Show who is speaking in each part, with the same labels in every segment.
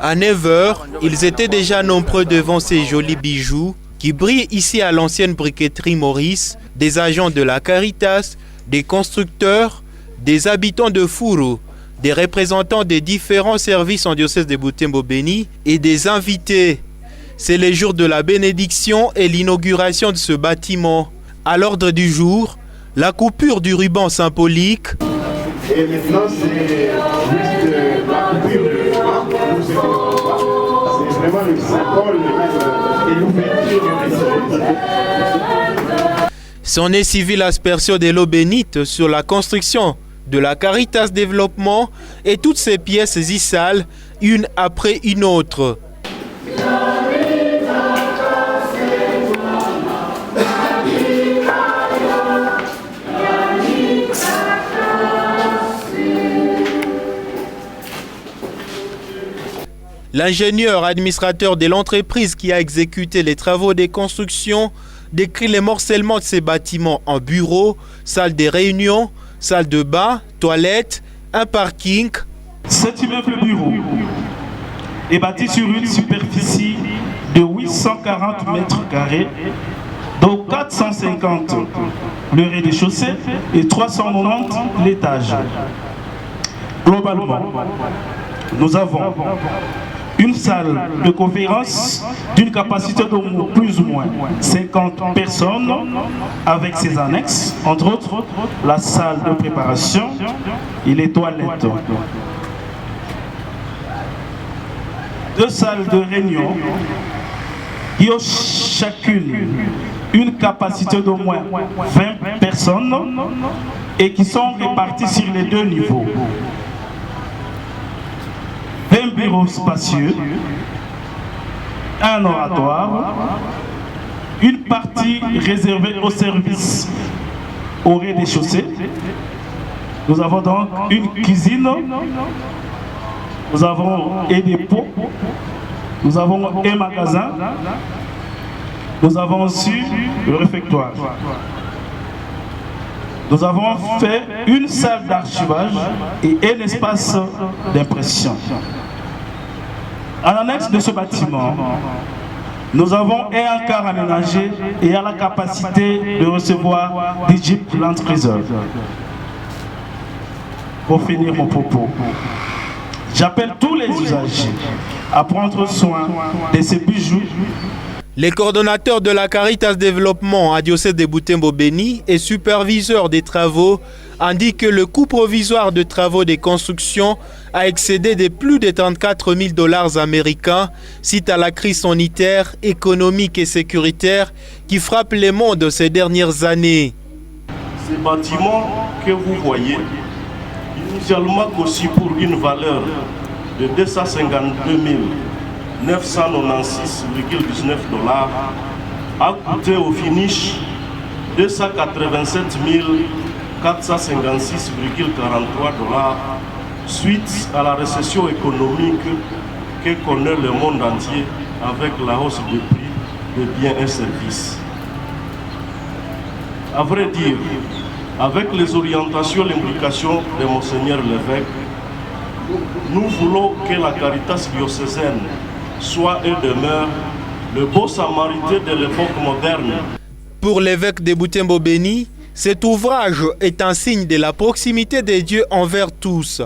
Speaker 1: À 9 heures, ils étaient déjà nombreux devant ces jolis bijoux qui brillent ici à l'ancienne briqueterie Maurice, des agents de la Caritas, des constructeurs, des habitants de Furu, des représentants des différents services en diocèse de Butembo-Beni et des invités. C'est le jour de la bénédiction et l'inauguration de ce bâtiment. À l'ordre du jour, la coupure du ruban symbolique.
Speaker 2: Et maintenant, c'est juste la coupure du ruban. C'est vraiment le symbole et l'ouverture du message.
Speaker 1: S'en est suivi l'aspersion de l'eau bénite sur la construction de la Caritas Développement et toutes ces pièces y sales, une après une autre. L'ingénieur administrateur de l'entreprise qui a exécuté les travaux de construction décrit les morcellements de ces bâtiments en bureaux, salles de réunion, salles de bain, toilettes, un parking.
Speaker 3: Cet immeuble bureau est bâti sur une superficie de 840 mètres carrés, dont 450 le rez-de-chaussée et 390 l'étage. Globalement, nous avons une salle de conférence d'une capacité de plus ou moins 50 personnes avec ses annexes, entre autres la salle de préparation et les toilettes. Deux salles de réunion qui ont chacune une capacité d'au moins 20 personnes et qui sont réparties sur les deux niveaux. 20 bureaux spacieux, un oratoire, une partie réservée au service au rez-de-chaussée. Nous avons donc une cuisine, nous avons et des pots, nous avons un magasin, nous avons aussi le réfectoire. Nous avons fait une salle d'archivage et un espace d'impression. En annexe de ce bâtiment, nous avons un hangar aménagé et à la capacité de recevoir des Jeep Land Cruiser. Pour finir mon propos, j'appelle tous les usagers à prendre soin de ces bijoux.
Speaker 1: Les coordonnateurs de la Caritas Développement à diocèse de Butembo-Beni et superviseurs des travaux indiquent que le coût provisoire de travaux de construction a excédé de plus de 34 000 $ américains suite à la crise sanitaire, économique et sécuritaire qui frappe le monde ces dernières années.
Speaker 4: Ces bâtiments que vous voyez, initialement conçus pour une valeur de 252 996,19 $, a coûté au finish 287 456,43 $ suite à la récession économique que connaît le monde entier avec la hausse des prix des biens et services. À vrai dire, avec les orientations et l'implication de Monseigneur l'évêque, nous voulons que la Caritas diocésaine soit et demeure le beau samaritain de l'époque moderne.
Speaker 1: Pour l'évêque de Butembo-Beni, cet ouvrage est un signe de la proximité de Dieu envers tous.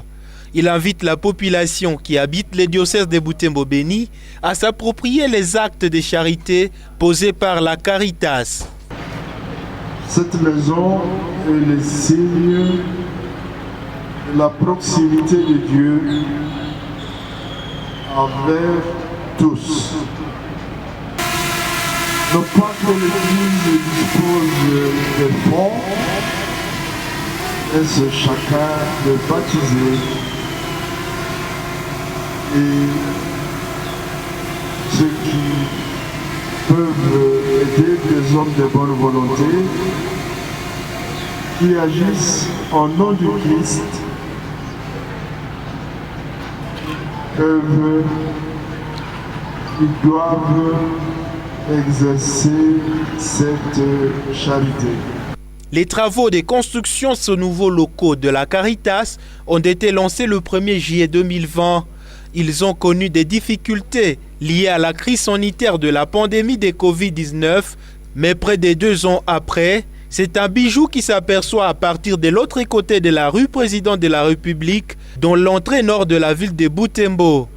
Speaker 1: Il invite la population qui habite les diocèses de Butembo-Beni à s'approprier les actes de charité posés par la Caritas.
Speaker 2: Cette maison est le signe de la proximité de Dieu envers tous. Non pas que l'Église dispose des fonds, laisse chacun de baptiser et ceux qui peuvent aider des hommes de bonne volonté qui agissent au nom du Christ ils doivent exercer cette charité.
Speaker 1: Les travaux de construction de ce nouveau locaux de la Caritas ont été lancés le 1er juillet 2020. ils ont connu des difficultés liées à la crise sanitaire de la pandémie de Covid-19, mais près de 2 ans après, c'est un bijou qui s'aperçoit à partir de l'autre côté de la rue Président de la République, dans l'entrée nord de la ville de Butembo.